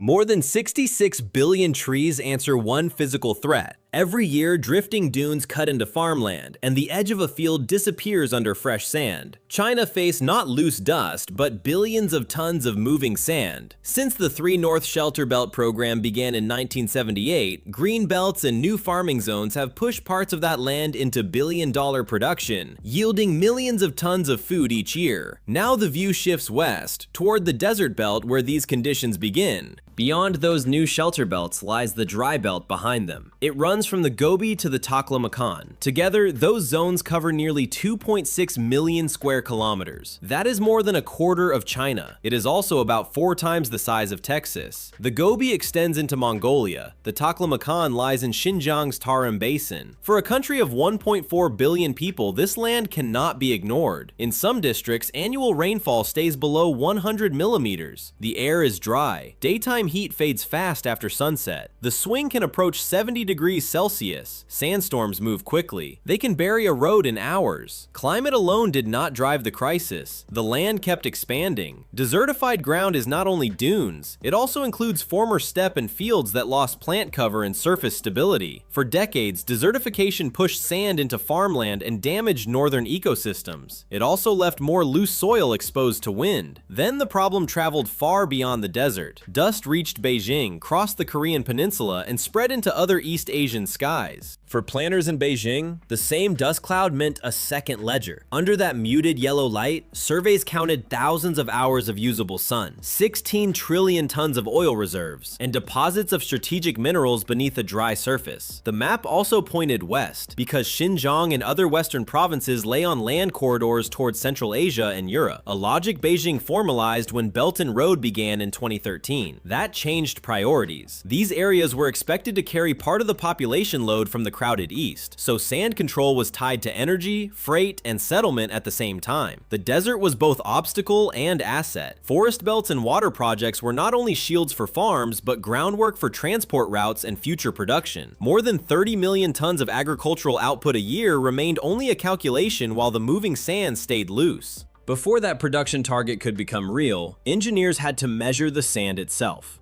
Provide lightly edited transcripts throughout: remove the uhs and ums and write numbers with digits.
More than 66 billion trees answer one physical threat. Every year, drifting dunes cut into farmland, and the edge of a field disappears under fresh sand. China faced not loose dust, but billions of tons of moving sand. Since the 3 North Shelter Belt program began in 1978, green belts and new farming zones have pushed parts of that land into billion-dollar production, yielding millions of tons of food each year. Now the view shifts west, toward the desert belt where these conditions begin. Beyond those new shelter belts lies the dry belt behind them. It runs from the Gobi to the Taklamakan. Together, those zones cover nearly 2.6 million square kilometers. That is more than a quarter of China. It is also about 4 times the size of Texas. The Gobi extends into Mongolia. The Taklamakan lies in Xinjiang's Tarim Basin. For a country of 1.4 billion people, this land cannot be ignored. In some districts, annual rainfall stays below 100 millimeters. The air is dry. Daytime heat fades fast after sunset. The swing can approach 70 degrees Celsius. Sandstorms move quickly. They can bury a road in hours. Climate alone did not drive the crisis. The land kept expanding. Desertified ground is not only dunes, it also includes former steppe and fields that lost plant cover and surface stability. For decades, desertification pushed sand into farmland and damaged northern ecosystems. It also left more loose soil exposed to wind. Then the problem traveled far beyond the desert. Dust reached Beijing, crossed the Korean peninsula, and spread into other East Asian skies. For planners in Beijing, the same dust cloud meant a second ledger. Under that muted yellow light, surveys counted thousands of hours of usable sun, 16 trillion tons of oil reserves, and deposits of strategic minerals beneath a dry surface. The map also pointed west, because Xinjiang and other western provinces lay on land corridors towards Central Asia and Europe, a logic Beijing formalized when Belt and Road began in 2013. That changed priorities. These areas were expected to carry part of the population load from the crowded east, so sand control was tied to energy, freight, and settlement at the same time. The desert was both obstacle and asset. Forest belts and water projects were not only shields for farms, but groundwork for transport routes and future production. More than 30 million tons of agricultural output a year remained only a calculation while the moving sand stayed loose. Before that production target could become real, engineers had to measure the sand itself.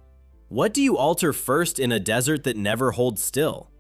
What do you alter first in a desert that never holds still?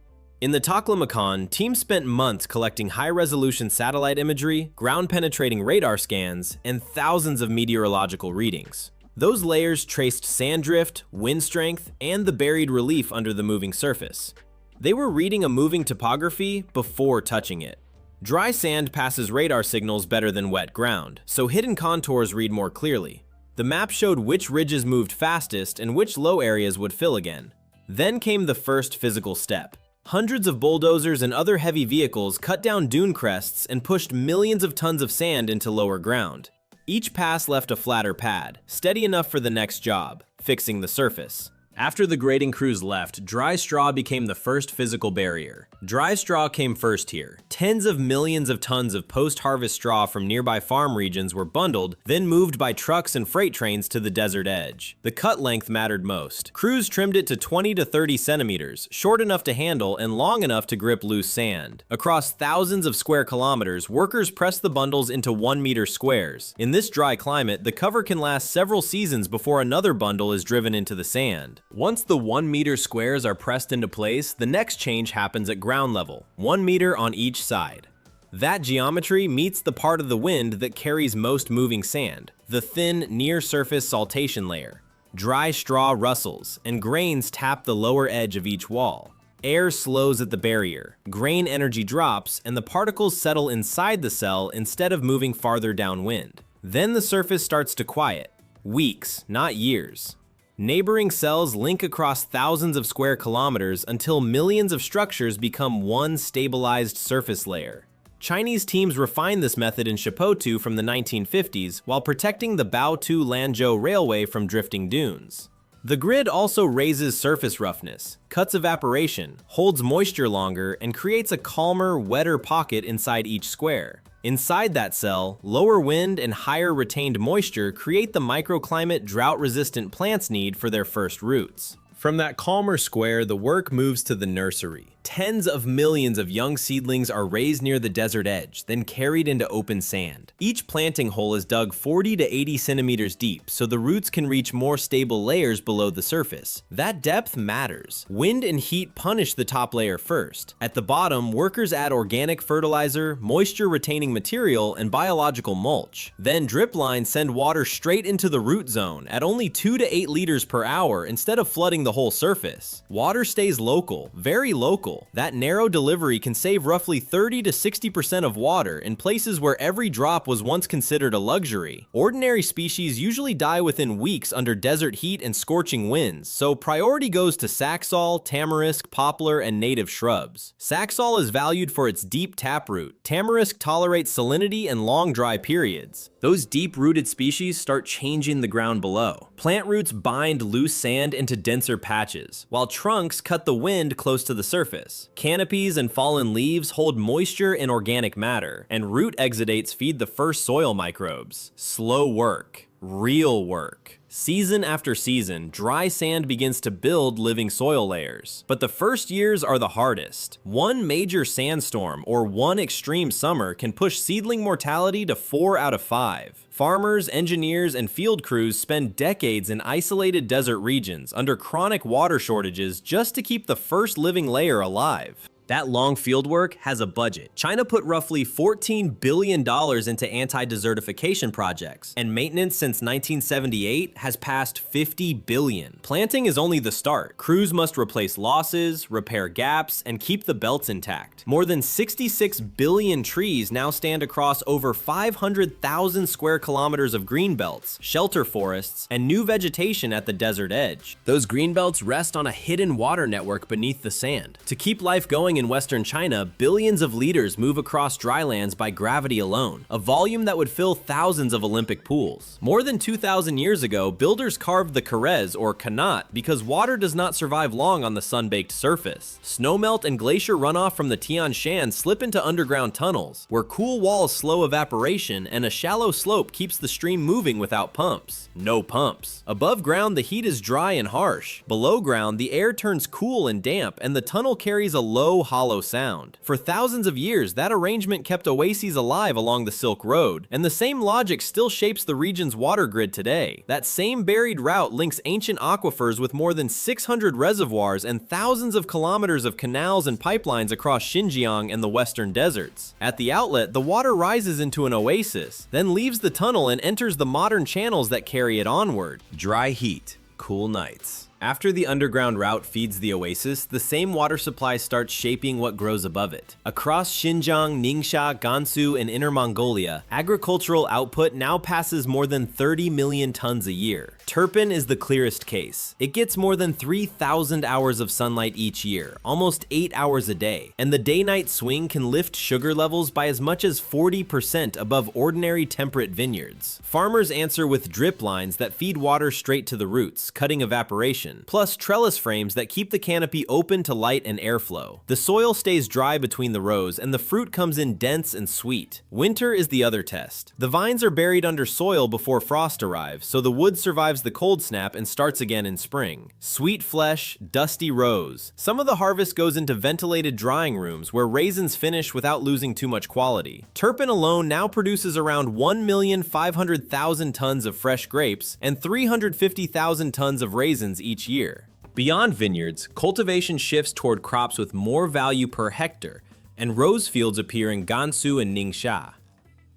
In the Taklamakan, teams spent months collecting high-resolution satellite imagery, ground-penetrating radar scans, and thousands of meteorological readings. Those layers traced sand drift, wind strength, and the buried relief under the moving surface. They were reading a moving topography before touching it. Dry sand passes radar signals better than wet ground, so hidden contours read more clearly. The map showed which ridges moved fastest and which low areas would fill again. Then came the first physical step. Hundreds of bulldozers and other heavy vehicles cut down dune crests and pushed millions of tons of sand into lower ground. Each pass left a flatter pad, steady enough for the next job, fixing the surface. After the grading crews left, dry straw became the first physical barrier. Dry straw came first here. Tens of millions of tons of post-harvest straw from nearby farm regions were bundled, then moved by trucks and freight trains to the desert edge. The cut length mattered most. Crews trimmed it to 20 to 30 centimeters, short enough to handle and long enough to grip loose sand. Across thousands of square kilometers, workers pressed the bundles into 1-meter squares. In this dry climate, the cover can last several seasons before another bundle is driven into the sand. Once the 1-meter squares are pressed into place, the next change happens at ground level, 1 meter on each side. That geometry meets the part of the wind that carries most moving sand, the thin, near-surface saltation layer. Dry straw rustles, and grains tap the lower edge of each wall. Air slows at the barrier, grain energy drops, and the particles settle inside the cell instead of moving farther downwind. Then the surface starts to quiet. Weeks, not years. Neighboring cells link across thousands of square kilometers until millions of structures become one stabilized surface layer. Chinese teams refined this method in Shapotu from the 1950s while protecting the Baotou-Lanzhou Railway from drifting dunes. The grid also raises surface roughness, cuts evaporation, holds moisture longer, and creates a calmer, wetter pocket inside each square. Inside that cell, lower wind and higher retained moisture create the microclimate drought-resistant plants need for their first roots. From that calmer square, the work moves to the nursery. Tens of millions of young seedlings are raised near the desert edge, then carried into open sand. Each planting hole is dug 40 to 80 centimeters deep, so the roots can reach more stable layers below the surface. That depth matters. Wind and heat punish the top layer first. At the bottom, workers add organic fertilizer, moisture-retaining material, and biological mulch. Then drip lines send water straight into the root zone at only 2 to 8 liters per hour instead of flooding the whole surface. Water stays local, very local. That narrow delivery can save roughly 30 to 60% of water in places where every drop was once considered a luxury. Ordinary species usually die within weeks under desert heat and scorching winds, so priority goes to saxaul, tamarisk, poplar, and native shrubs. Saxaul is valued for its deep taproot. Tamarisk tolerates salinity and long dry periods. Those deep-rooted species start changing the ground below. Plant roots bind loose sand into denser patches, while trunks cut the wind close to the surface. Canopies and fallen leaves hold moisture and organic matter, and root exudates feed the first soil microbes. Slow work. Real work. Season after season, dry sand begins to build living soil layers. But the first years are the hardest. One major sandstorm or one extreme summer can push seedling mortality to 4 out of 5. Farmers, engineers, and field crews spend decades in isolated desert regions under chronic water shortages just to keep the first living layer alive. That long fieldwork has a budget. China put roughly $14 billion into anti-desertification projects, and maintenance since 1978 has passed $50 billion. Planting is only the start. Crews must replace losses, repair gaps, and keep the belts intact. More than 66 billion trees now stand across over 500,000 square kilometers of green belts, shelter forests, and new vegetation at the desert edge. Those green belts rest on a hidden water network beneath the sand. To keep life going in western China, billions of liters move across drylands by gravity alone, a volume that would fill thousands of Olympic pools. More than 2,000 years ago, builders carved the karez or kanat because water does not survive long on the sun-baked surface. Snowmelt and glacier runoff from the Tian Shan slip into underground tunnels, where cool walls slow evaporation and a shallow slope keeps the stream moving without pumps. No pumps. Above ground, the heat is dry and harsh. Below ground, the air turns cool and damp, and the tunnel carries a low, hollow sound. For thousands of years, that arrangement kept oases alive along the Silk Road, and the same logic still shapes the region's water grid today. That same buried route links ancient aquifers with more than 600 reservoirs and thousands of kilometers of canals and pipelines across Xinjiang and the western deserts. At the outlet, the water rises into an oasis, then leaves the tunnel and enters the modern channels that carry it onward. Dry heat, cool nights. After the underground route feeds the oasis, the same water supply starts shaping what grows above it. Across Xinjiang, Ningxia, Gansu, and Inner Mongolia, agricultural output now passes more than 30 million tons a year. Turpin is the clearest case. It gets more than 3,000 hours of sunlight each year, almost 8 hours a day, and the day-night swing can lift sugar levels by as much as 40% above ordinary temperate vineyards. Farmers answer with drip lines that feed water straight to the roots, cutting evaporation, plus trellis frames that keep the canopy open to light and airflow. The soil stays dry between the rows, and the fruit comes in dense and sweet. Winter is the other test. The vines are buried under soil before frost arrives, so the wood survives the cold snap and starts again in spring. Sweet flesh, dusty rows. Some of the harvest goes into ventilated drying rooms where raisins finish without losing too much quality. Turpin alone now produces around 1,500,000 tons of fresh grapes and 350,000 tons of raisins each year. Beyond vineyards, cultivation shifts toward crops with more value per hectare, and rose fields appear in Gansu and Ningxia.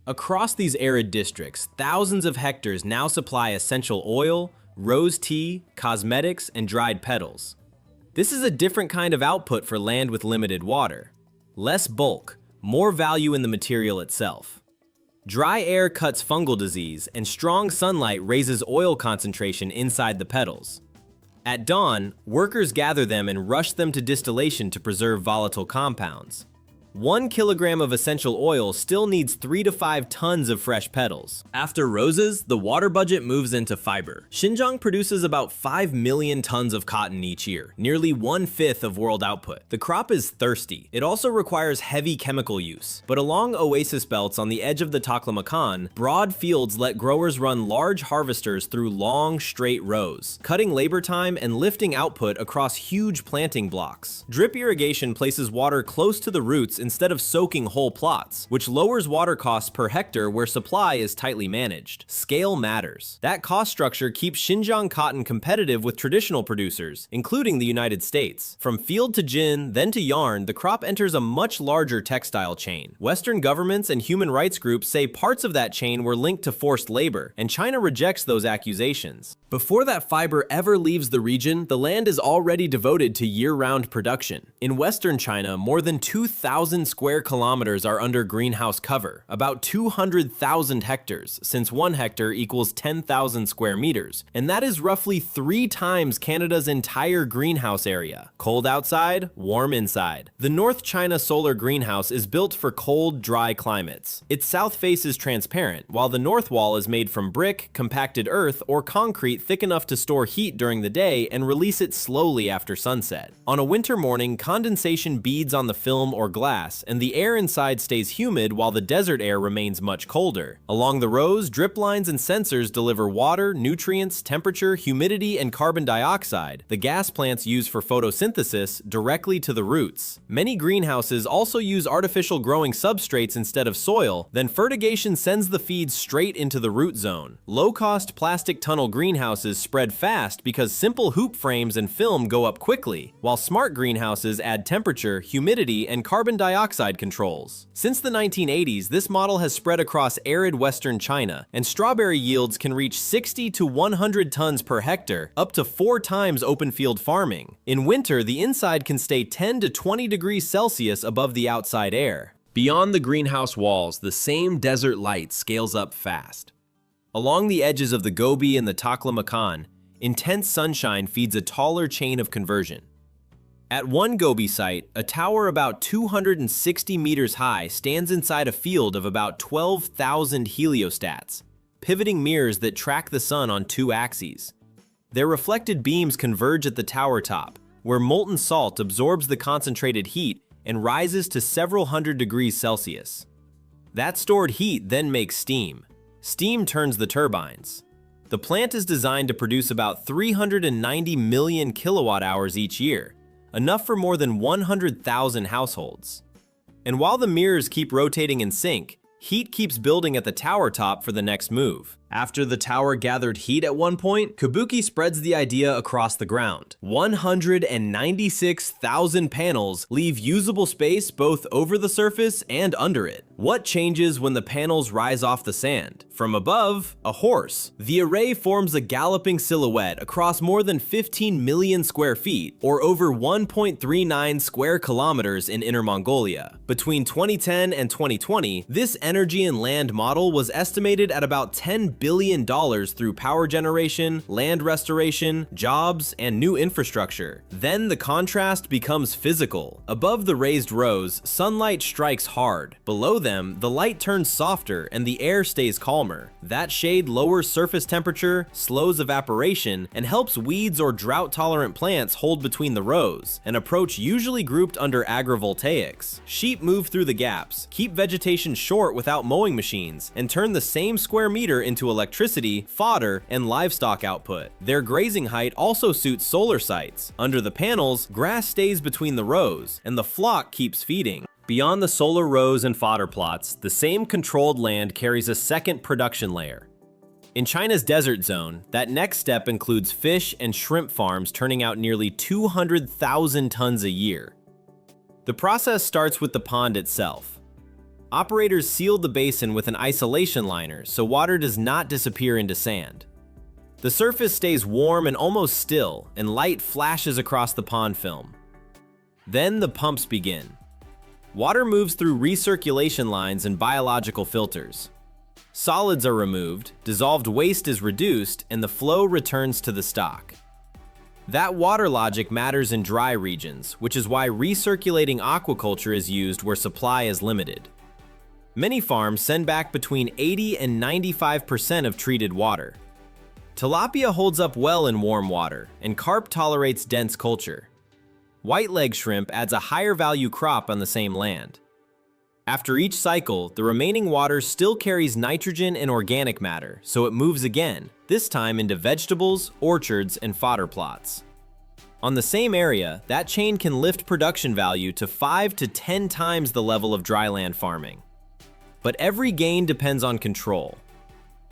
Across these arid districts, thousands of hectares now supply essential oil, rose tea, cosmetics, and dried petals. This is a different kind of output for land with limited water. Less bulk, more value in the material itself. Dry air cuts fungal disease, and strong sunlight raises oil concentration inside the petals. At dawn, workers gather them and rush them to distillation to preserve volatile compounds. 1 kilogram of essential oil still needs 3 to 5 tons of fresh petals. After roses, the water budget moves into fiber. Xinjiang produces about 5 million tons of cotton each year, nearly 1/5 of world output. The crop is thirsty. It also requires heavy chemical use. But along oasis belts on the edge of the Taklamakan, broad fields let growers run large harvesters through long, straight rows, cutting labor time and lifting output across huge planting blocks. Drip irrigation places water close to the roots instead of soaking whole plots, which lowers water costs per hectare where supply is tightly managed. Scale matters. That cost structure keeps Xinjiang cotton competitive with traditional producers, including the United States. From field to gin, then to yarn, the crop enters a much larger textile chain. Western governments and human rights groups say parts of that chain were linked to forced labor, and China rejects those accusations. Before that fiber ever leaves the region, the land is already devoted to year-round production. In western China, more than 2,000 square kilometers are under greenhouse cover, about 200,000 hectares, since 1 hectare equals 10,000 square meters, and that is roughly 3 times Canada's entire greenhouse area. Cold outside, warm inside. The North China solar greenhouse is built for cold, dry climates. Its south face is transparent, while the north wall is made from brick, compacted earth, or concrete thick enough to store heat during the day and release it slowly after sunset. On a winter morning, condensation beads on the film or glass, and the air inside stays humid while the desert air remains much colder. Along the rows, drip lines and sensors deliver water, nutrients, temperature, humidity, and carbon dioxide, the gas plants use for photosynthesis, directly to the roots. Many greenhouses also use artificial growing substrates instead of soil, then fertigation sends the feed straight into the root zone. Low-cost plastic tunnel greenhouses spread fast because simple hoop frames and film go up quickly, while smart greenhouses add temperature, humidity, and carbon dioxide controls. Since the 1980s, this model has spread across arid western China, and strawberry yields can reach 60 to 100 tons per hectare, up to 4 times open field farming. In winter, the inside can stay 10 to 20 degrees Celsius above the outside air. Beyond the greenhouse walls, the same desert light scales up fast. Along the edges of the Gobi and the Taklamakan, intense sunshine feeds a taller chain of conversion. At one Gobi site, a tower about 260 meters high stands inside a field of about 12,000 heliostats, pivoting mirrors that track the sun on 2 axes. Their reflected beams converge at the tower top, where molten salt absorbs the concentrated heat and rises to several hundred degrees Celsius. That stored heat then makes steam. Steam turns the turbines. The plant is designed to produce about 390 million kilowatt hours each year, enough for more than 100,000 households. And while the mirrors keep rotating in sync, heat keeps building at the tower top for the next move. After the tower gathered heat at one point, Kabuki spreads the idea across the ground. 196,000 panels leave usable space both over the surface and under it. What changes when the panels rise off the sand? From above, a horse. The array forms a galloping silhouette across more than 15 million square feet, or over 1.39 square kilometers in Inner Mongolia. Between 2010 and 2020, this energy and land model was estimated at about $10 billion through power generation, land restoration, jobs, and new infrastructure. Then the contrast becomes physical. Above the raised rows, sunlight strikes hard. Below them, the light turns softer and the air stays calmer. That shade lowers surface temperature, slows evaporation, and helps weeds or drought-tolerant plants hold between the rows, an approach usually grouped under agrivoltaics. Sheep move through the gaps, keep vegetation short without mowing machines, and turn the same square meter into electricity, fodder, and livestock output. Their grazing height also suits solar sites. Under the panels, grass stays between the rows, and the flock keeps feeding. Beyond the solar rows and fodder plots, the same controlled land carries a second production layer. In China's desert zone, that next step includes fish and shrimp farms turning out nearly 200,000 tons a year. The process starts with the pond itself. Operators seal the basin with an isolation liner so water does not disappear into sand. The surface stays warm and almost still, and light flashes across the pond film. Then the pumps begin. Water moves through recirculation lines and biological filters. Solids are removed, dissolved waste is reduced, and the flow returns to the stock. That water logic matters in dry regions, which is why recirculating aquaculture is used where supply is limited. Many farms send back between 80 and 95% of treated water. Tilapia holds up well in warm water, and carp tolerates dense culture. White leg shrimp adds a higher value crop on the same land. After each cycle, the remaining water still carries nitrogen and organic matter, so it moves again, this time into vegetables, orchards, and fodder plots. On the same area, that chain can lift production value to 5 to 10 times the level of dryland farming. But every gain depends on control.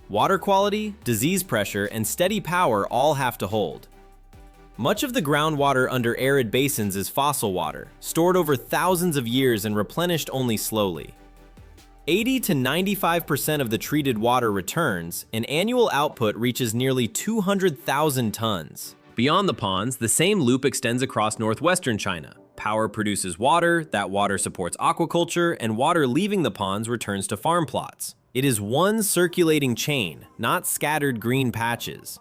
Water quality, disease pressure, and steady power all have to hold. Much of the groundwater under arid basins is fossil water, stored over thousands of years and replenished only slowly. 80 to 95% of the treated water returns, and annual output reaches nearly 200,000 tons. Beyond the ponds, the same loop extends across northwestern China. Power produces water, that water supports aquaculture, and water leaving the ponds returns to farm plots. It is one circulating chain, not scattered green patches.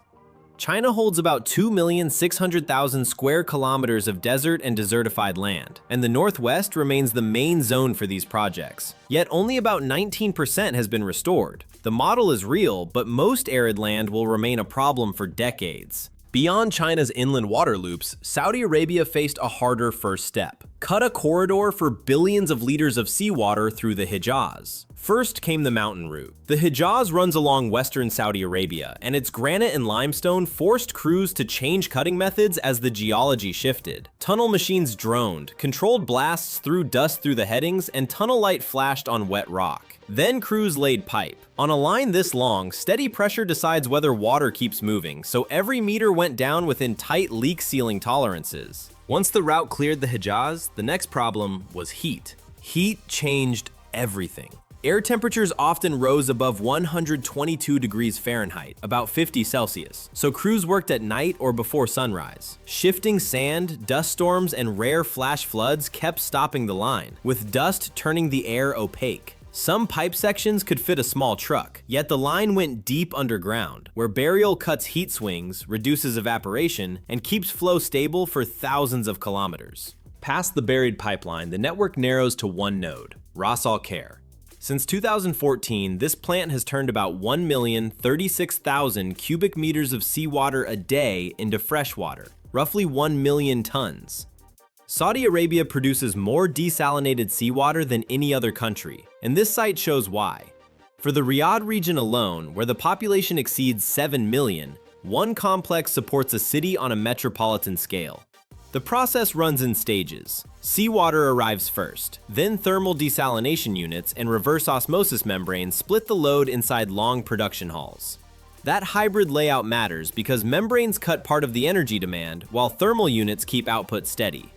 China holds about 2,600,000 square kilometers of desert and desertified land, and the Northwest remains the main zone for these projects. Yet only about 19% has been restored. The model is real, but most arid land will remain a problem for decades. Beyond China's inland water loops, Saudi Arabia faced a harder first step. Cut a corridor for billions of liters of seawater through the Hijaz. First came the mountain route. The Hijaz runs along western Saudi Arabia, and its granite and limestone forced crews to change cutting methods as the geology shifted. Tunnel machines droned, controlled blasts threw dust through the headings, and tunnel light flashed on wet rock. Then crews laid pipe. On a line this long, steady pressure decides whether water keeps moving, so every meter went down within tight leak sealing tolerances. Once the route cleared the Hijaz, the next problem was heat. Heat changed everything. Air temperatures often rose above 122 degrees Fahrenheit, about 50 Celsius, so crews worked at night or before sunrise. Shifting sand, dust storms, and rare flash floods kept stopping the line, with dust turning the air opaque. Some pipe sections could fit a small truck, yet the line went deep underground, where burial cuts heat swings, reduces evaporation, and keeps flow stable for thousands of kilometers. Past the buried pipeline, the network narrows to one node, Ras Al Khair. Since 2014, this plant has turned about 1,036,000 cubic meters of seawater a day into fresh water, roughly 1 million tons. Saudi Arabia produces more desalinated seawater than any other country, and this site shows why. For the Riyadh region alone, where the population exceeds 7 million, one complex supports a city on a metropolitan scale. The process runs in stages. Seawater arrives first, then thermal desalination units and reverse osmosis membranes split the load inside long production halls. That hybrid layout matters because membranes cut part of the energy demand, while thermal units keep output steady.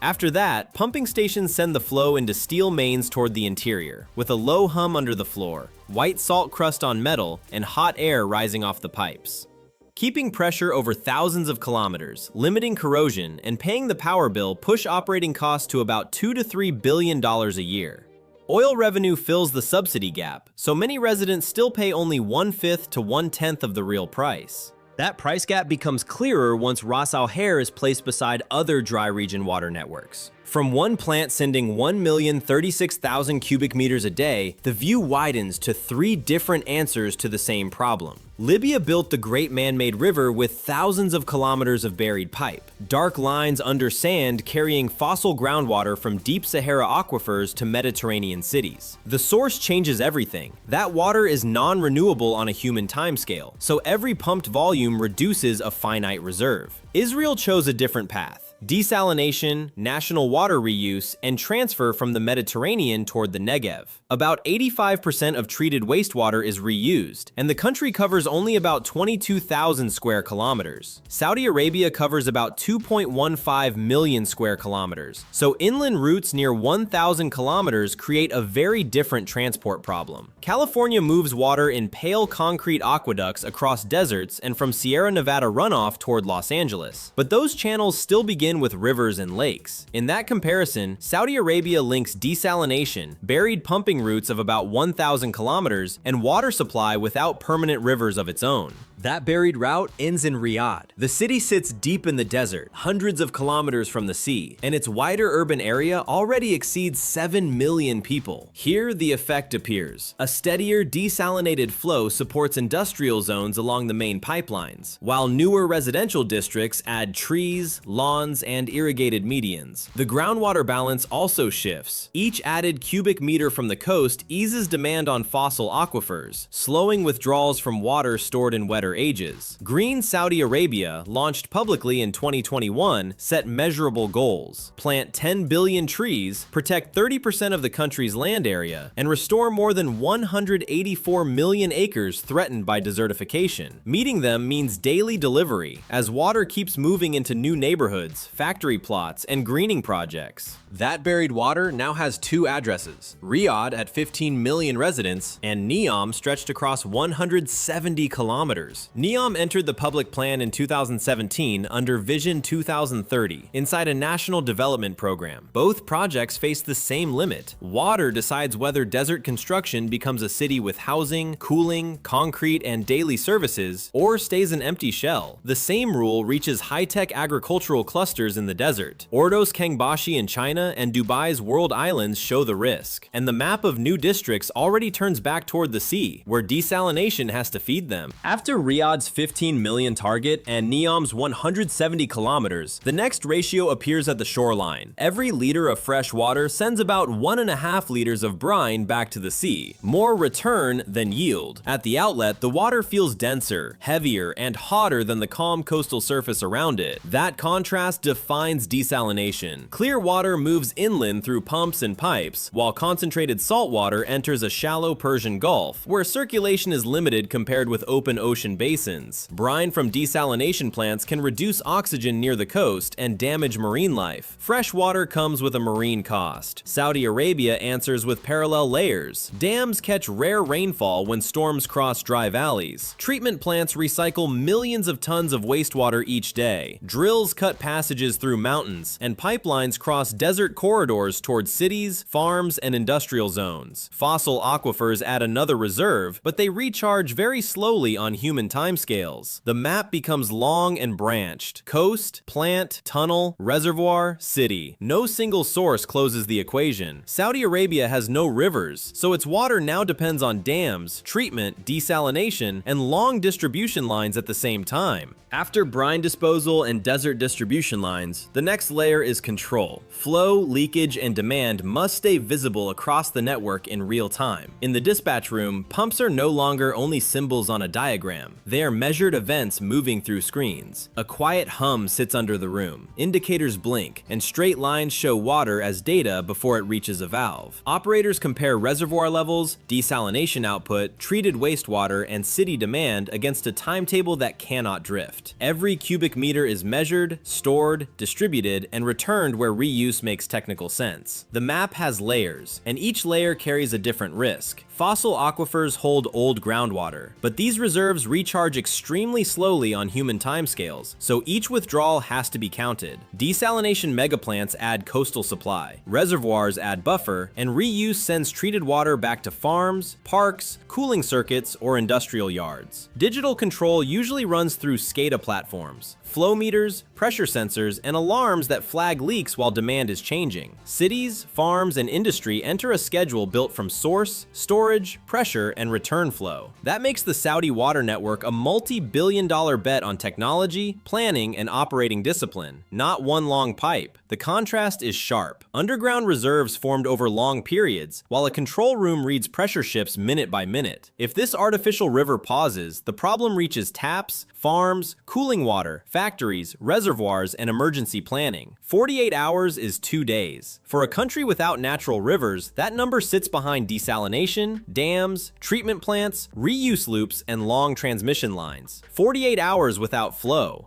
After that, pumping stations send the flow into steel mains toward the interior, with a low hum under the floor, white salt crust on metal, and hot air rising off the pipes. Keeping pressure over thousands of kilometers, limiting corrosion, and paying the power bill push operating costs to about $2 to $3 billion a year. Oil revenue fills the subsidy gap, so many residents still pay only 1/5 to 1/10 of the real price. That price gap becomes clearer once Ras Al Khair is placed beside other dry region water networks. From one plant sending 1,036,000 cubic meters a day, the view widens to 3 different answers to the same problem. Libya built the Great Man-Made River with thousands of kilometers of buried pipe, dark lines under sand carrying fossil groundwater from deep Sahara aquifers to Mediterranean cities. The source changes everything. That water is non-renewable on a human timescale, so every pumped volume reduces a finite reserve. Israel chose a different path. Desalination, national water reuse, and transfer from the Mediterranean toward the Negev. About 85% of treated wastewater is reused, and the country covers only about 22,000 square kilometers. Saudi Arabia covers about 2.15 million square kilometers, so inland routes near 1,000 kilometers create a very different transport problem. California moves water in pale concrete aqueducts across deserts and from Sierra Nevada runoff toward Los Angeles, but those channels still begin with rivers and lakes. In that comparison, Saudi Arabia links desalination, buried pumping routes of about 1,000 kilometers, and water supply without permanent rivers of its own. That buried route ends in Riyadh. The city sits deep in the desert, hundreds of kilometers from the sea, and its wider urban area already exceeds 7 million people. Here, the effect appears. A steadier, desalinated flow supports industrial zones along the main pipelines, while newer residential districts add trees, lawns, and irrigated medians. The groundwater balance also shifts. Each added cubic meter from the coast eases demand on fossil aquifers, slowing withdrawals from water stored in wetter ages. Green Saudi Arabia, launched publicly in 2021, set measurable goals: plant 10 billion trees, protect 30% of the country's land area, and restore more than 184 million acres threatened by desertification. Meeting them means daily delivery, as water keeps moving into new neighborhoods, factory plots, and greening projects. That buried water now has two addresses: Riyadh at 15 million residents, and Neom stretched across 170 kilometers. Neom entered the public plan in 2017 under Vision 2030 inside a national development program. Both projects face the same limit. Water decides whether desert construction becomes a city with housing, cooling, concrete, and daily services, or stays an empty shell. The same rule reaches high-tech agricultural clusters in the desert. Ordos Kangbashi in China and Dubai's World Islands show the risk, and the map of new districts already turns back toward the sea, where desalination has to feed them. After Riyadh's 15 million target and Neom's 170 kilometers, the next ratio appears at the shoreline. Every liter of fresh water sends about 1.5 liters of brine back to the sea, more return than yield. At the outlet, the water feels denser, heavier, and hotter than the calm coastal surface around it. That contrast defines desalination. Clear water moves inland through pumps and pipes, while concentrated salt water enters a shallow Persian Gulf, where circulation is limited compared with open ocean basins. Brine from desalination plants can reduce oxygen near the coast and damage marine life. Fresh water comes with a marine cost. Saudi Arabia answers with parallel layers. Dams catch rare rainfall when storms cross dry valleys. Treatment plants recycle millions of tons of wastewater each day. Drills cut passages through mountains, and pipelines cross desert corridors towards cities, farms, and industrial zones. Fossil aquifers add another reserve, but they recharge very slowly on human timescales. The map becomes long and branched: coast, plant, tunnel, reservoir, city. No single source closes the equation. Saudi Arabia has no rivers, so its water now depends on dams, treatment, desalination, and long distribution lines at the same time. After brine disposal and desert distribution lines, the next layer is control. Flow, leakage, and demand must stay visible across the network in real time. In the dispatch room, pumps are no longer only symbols on a diagram. They are measured events moving through screens. A quiet hum sits under the room. Indicators blink, and straight lines show water as data before it reaches a valve. Operators compare reservoir levels, desalination output, treated wastewater, and city demand against a timetable that cannot drift. Every cubic meter is measured, stored, distributed, and returned where reuse makes technical sense. The map has layers, and each layer carries a different risk. Fossil aquifers hold old groundwater, but these reserves recharge extremely slowly on human timescales, so each withdrawal has to be counted. Desalination megaplants add coastal supply, reservoirs add buffer, and reuse sends treated water back to farms, parks, cooling circuits, or industrial yards. Digital control usually runs through SCADA platforms, flow meters, pressure sensors, and alarms that flag leaks while demand is changing. Cities, farms, and industry enter a schedule built from source, storage, pressure, and return flow. That makes the Saudi water network a multi-billion-dollar bet on technology, planning, and operating discipline, not one long pipe. The contrast is sharp. Underground reserves formed over long periods, while a control room reads pressure shifts minute by minute. If this artificial river pauses, the problem reaches taps, farms, cooling water, factories, reservoirs, and emergency planning. 48 hours is 2 days. For a country without natural rivers, that number sits behind desalination, dams, treatment plants, reuse loops, and long transmission lines. 48 hours without flow.